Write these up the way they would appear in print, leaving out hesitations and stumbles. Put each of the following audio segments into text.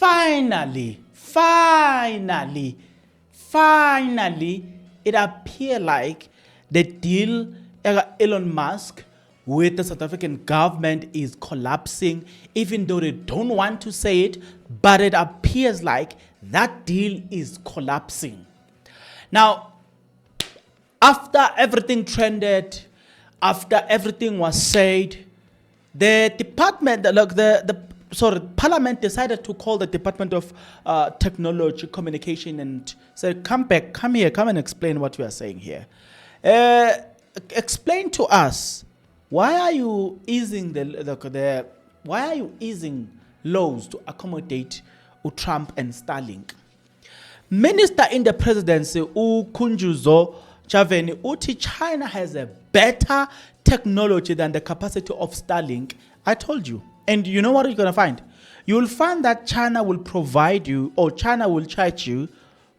finally, it appears like the deal Elon Musk with the South African government is collapsing, even though they don't want to say it, but it appears like that deal is collapsing. Now, after everything trended, after everything was said, the department, Parliament decided to call the Department of Technology, Communication, and said, come here, come and explain what you are saying here. Explain to us, why are you easing why are you easing laws to accommodate Trump and Starling? Minister in the presidency, Kunjuzo Chaveni, Uti China has a better technology than the capacity of Starling. I told you. And you know what you're going to find? You'll find that China will provide you, or China will charge you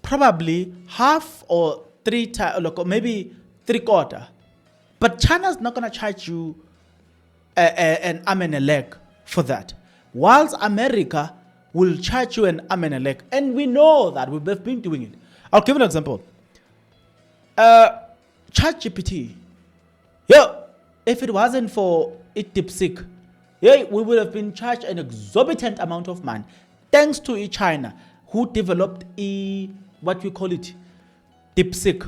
probably half or maybe 3/4. But China's not going to charge you an arm and a leg for that. Whilst America will charge you an arm and a leg. And we know that. We've been doing it. I'll give you an example. ChatGPT. If it wasn't for it DeepSeek, we would have been charged an exorbitant amount of money. Thanks to China, who developed what we call it, DeepSeek,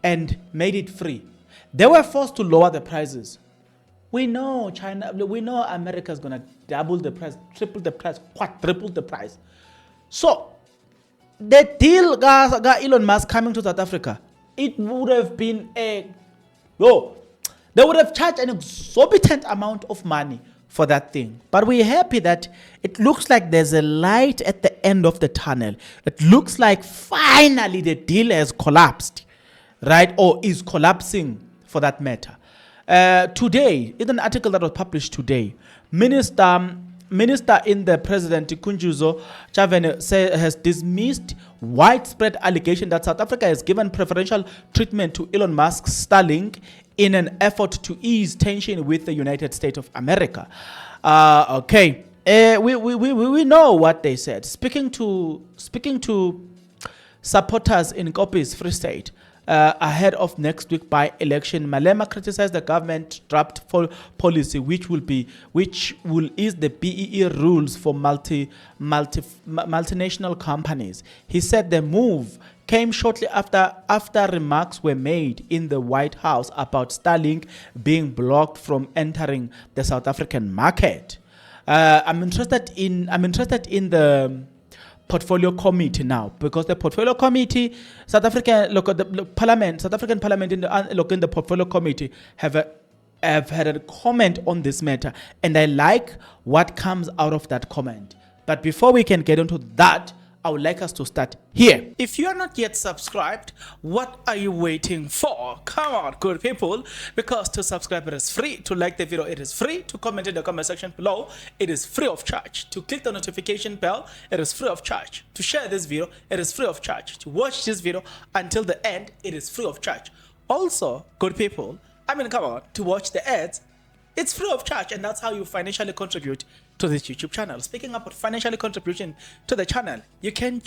and made it free. They were forced to lower the prices. We know America's gonna double the price, triple the price, quadruple the price. So the deal got Elon Musk coming to South Africa, it would have been they would have charged an exorbitant amount of money for that thing. But we're happy that it looks like there's a light at the end of the tunnel. It looks like finally the deal has collapsed, right? Or is collapsing, for that matter. Today, in an article that was published today, Minister in the President, Kunjuzo Chavene, has dismissed widespread allegation that South Africa has given preferential treatment to Elon Musk's Starlink in an effort to ease tension with the United States of America. We know what they said. Speaking to supporters in Kopi's Free State, ahead of next week by-election, Malema criticized the government draft policy, which will ease the BEE rules for multinational companies. He said the move came shortly after remarks were made in the White House about Starlink being blocked from entering the South African market. I'm interested in the Portfolio Committee now, because the Portfolio Committee, South African Parliament in the Portfolio Committee have had a comment on this matter, and I like what comes out of that comment. But before we can get into that, I would like us to start here. If you are not yet subscribed, what are you waiting for? Come on, good people, because to subscribe it is free, to like the video it is free, to comment in the comment section below it is free of charge, to click the notification bell it is free of charge, to share this video it is free of charge, to watch this video until the end it is free of charge. Also, good people, come on, to watch the ads it's free of charge, and that's how you financially contribute to this YouTube channel. Speaking about financially contribution to the channel, you can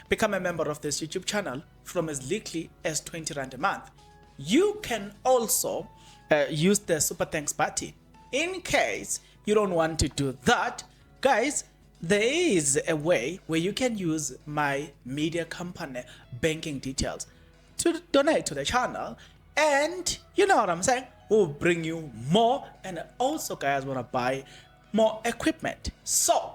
become a member of this YouTube channel from as little as 20 Rand a month. You can also use the Super Thanks button. In case you don't want to do that, guys, there is a way where you can use my media company banking details to donate to the channel, and you know what I'm saying, we'll bring you more, and also guys want to buy more equipment. So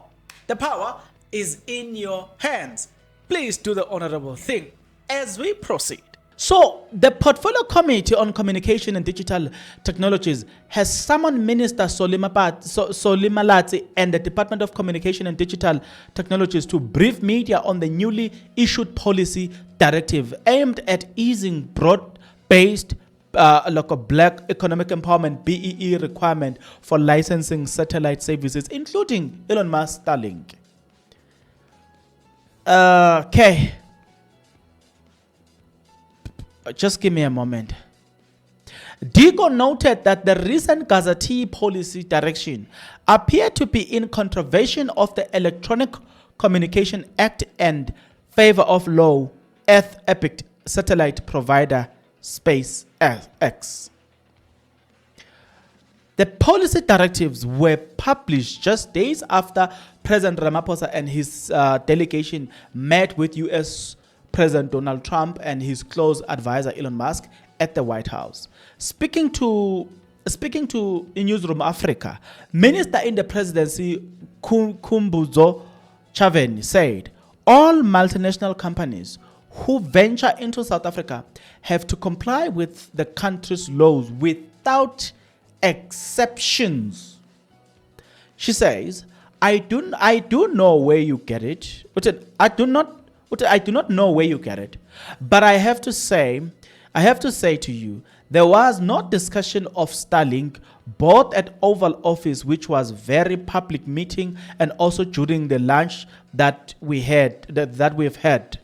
the power is in your hands. Please do the honorable thing as we proceed. So the Portfolio Committee on Communication and Digital Technologies has summoned Minister Solimalati and the Department of Communication and Digital Technologies to brief media on the newly issued policy directive aimed at easing broad-based black economic empowerment BEE requirement for licensing satellite services, including Elon Musk Starlink. Okay. Just give me a moment. DIGO noted that the recent Gazette policy direction appeared to be in contravention of the Electronic Communication Act and favor of low Earth epic satellite provider SpaceX. The policy directives were published just days after President Ramaphosa and his delegation met with U.S. President Donald Trump and his close advisor Elon Musk at the White House. Speaking to Newsroom Africa, Minister in the Presidency Khumbudzo Chaveni said, all multinational companies who venture into South Africa have to comply with the country's laws without exceptions. She says, I do know where you get it. I do not know where you get it, but I have to say to you, there was no discussion of Starling both at Oval Office, which was very public meeting, and also during the lunch that we've had.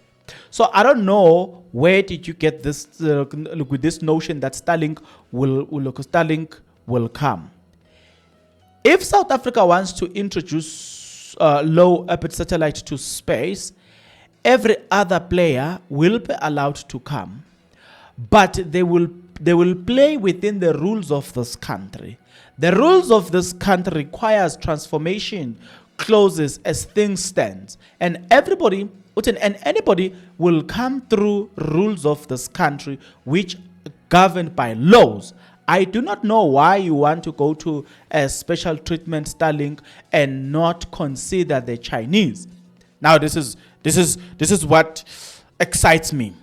So I don't know where did you get this with this notion that Starling will come. If South Africa wants to introduce low orbit satellite to space, every other player will be allowed to come, but they will play within the rules of this country. The rules of this country requires transformation clauses as things stand, and anybody will come through rules of this country which governed by laws. I do not know why you want to go to a special treatment Starling and not consider the Chinese. Now this is what excites me.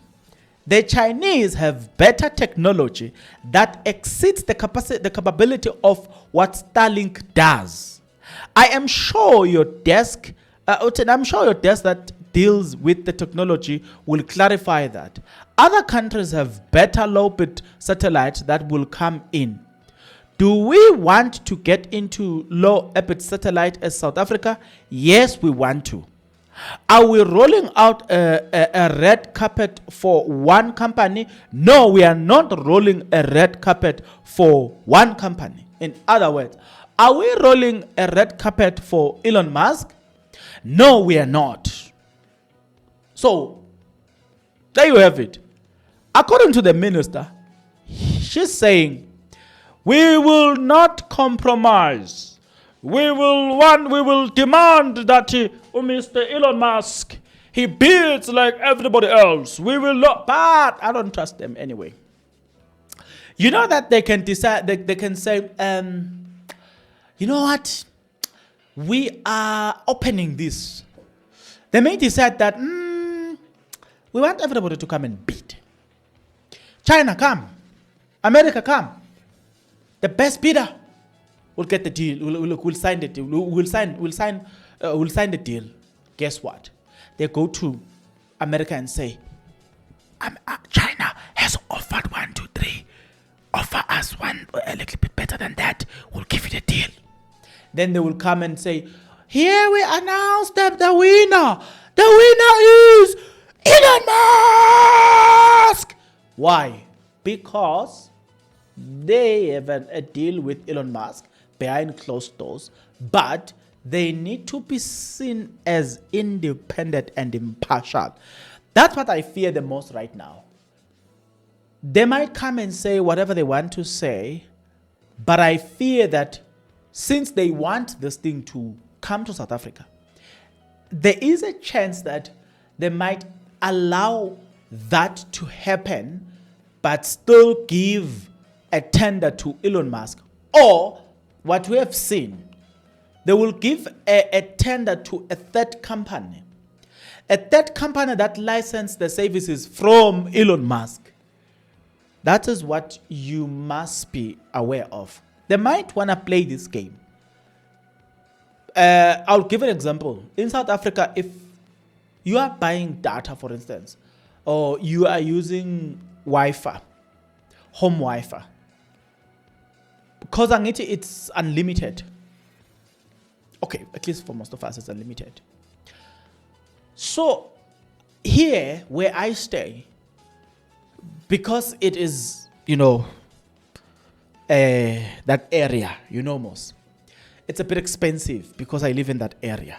The Chinese have better technology that exceeds the capability of what Starlink does. I am sure your desk that deals with the technology will clarify that. Other countries have better low-bit satellites that will come in. Do we want to get into low-orbit satellite as South Africa? Yes, we want to. Are we rolling out a red carpet for one company? No, we are not rolling a red carpet for one company. In other words, are we rolling a red carpet for Elon Musk? No, we are not. So, there you have it. According to the minister, she's saying, we will not compromise. We will demand that Mr. Elon Musk, he bids like everybody else. We will not, but I don't trust them anyway. You know that they can decide, they can say, you know what? We are opening this. They may decide that, we want everybody to come and bid. China, come. America, come. The best bidder will get the deal. We'll sign the deal. We'll sign the deal. Guess what? They go to America and say, China has offered 1, 2, 3. Offer us one a little bit better than that. We'll give you the deal. Then they will come and say, here we announce that the winner. The winner is Elon Musk. Why? Because they have a deal with Elon Musk behind closed doors, but they need to be seen as independent and impartial. That's what I fear the most right now. They might come and say whatever they want to say, but I fear that since they want this thing to come to South Africa, there is a chance that they might allow that to happen, but still give a tender to Elon Musk. Or what we have seen, they will give a tender to a third company. A third company that licensed the services from Elon Musk. That is what you must be aware of. They might want to play this game. I'll give an example. In South Africa, if you are buying data, for instance, or you are using Wi-Fi, home Wi-Fi, because it's unlimited. Okay, at least for most of us, it's unlimited. So here where I stay, because it is, that area, most, it's a bit expensive because I live in that area.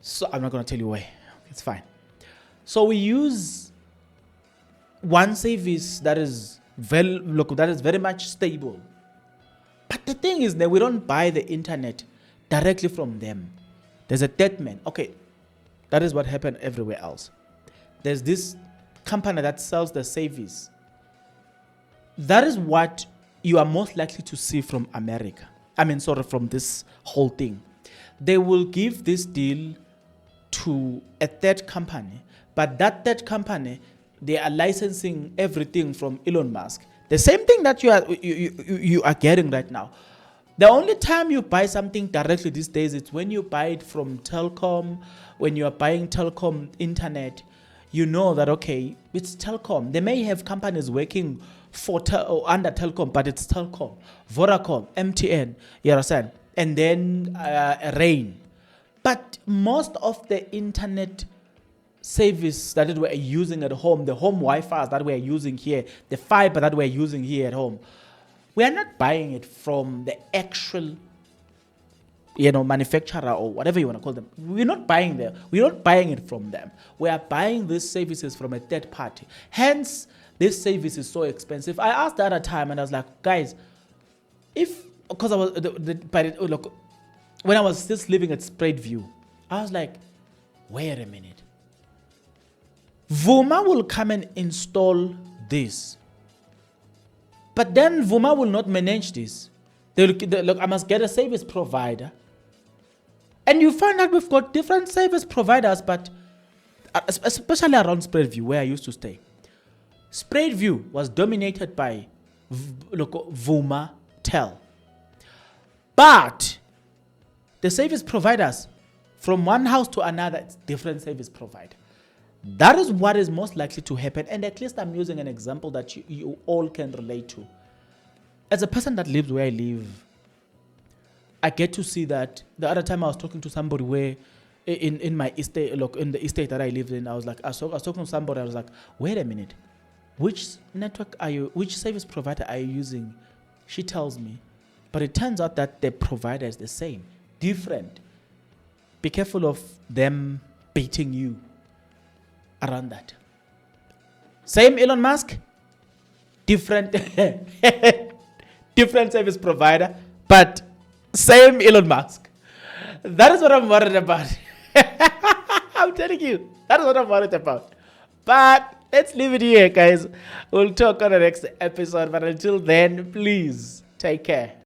So I'm not going to tell you where. It's fine. So we use one service that is very much stable. But the thing is that we don't buy the internet directly from them. There's a dead man. Okay, that is what happened everywhere else. There's this company that sells the service. That is what you are most likely to see from America. From this whole thing. They will give this deal to a third company, but that third company, they are licensing everything from Elon Musk. The same thing that you are getting right now. The only time you buy something directly these days is when you buy it from Telcom. When you are buying Telcom internet, you know that, okay, it's Telcom. They may have companies working for under Telcom, but it's Telcom, Vodacom, MTN, you understand? And then Rain. But most of the internet service that we're using at home, the home Wi-Fi that we're using here, the fiber that we're using here at home, we are not buying it from the actual manufacturer or whatever you want to call them. We're not buying it from them. We are buying these services from a third party. Hence, this service is so expensive. I asked the other time and I was like, guys, because I was when I was still living at Spreadview, I was like, wait a minute. Vuma will come and install this. But then Vuma will not manage this. I must get a service provider. And you find out we've got different service providers, but especially around Spreadview, where I used to stay. Spreadview was dominated by Vuma Tel. But the service providers, from one house to another, it's different service provider. That is what is most likely to happen. And at least I'm using an example that you all can relate to. As a person that lives where I live, I get to see that. The other time I was talking to somebody where in my estate, in the estate that I lived in, I was talking to somebody, I was like, wait a minute, which service provider are you using? She tells me. But it turns out that the provider is the same, different. Be careful of them beating you around that. Same Elon Musk, different different service provider, but same Elon Musk. That is what I'm worried about. I'm telling you, that is what I'm worried about. But let's leave it here, guys. We'll talk on the next episode. But until then, please take care.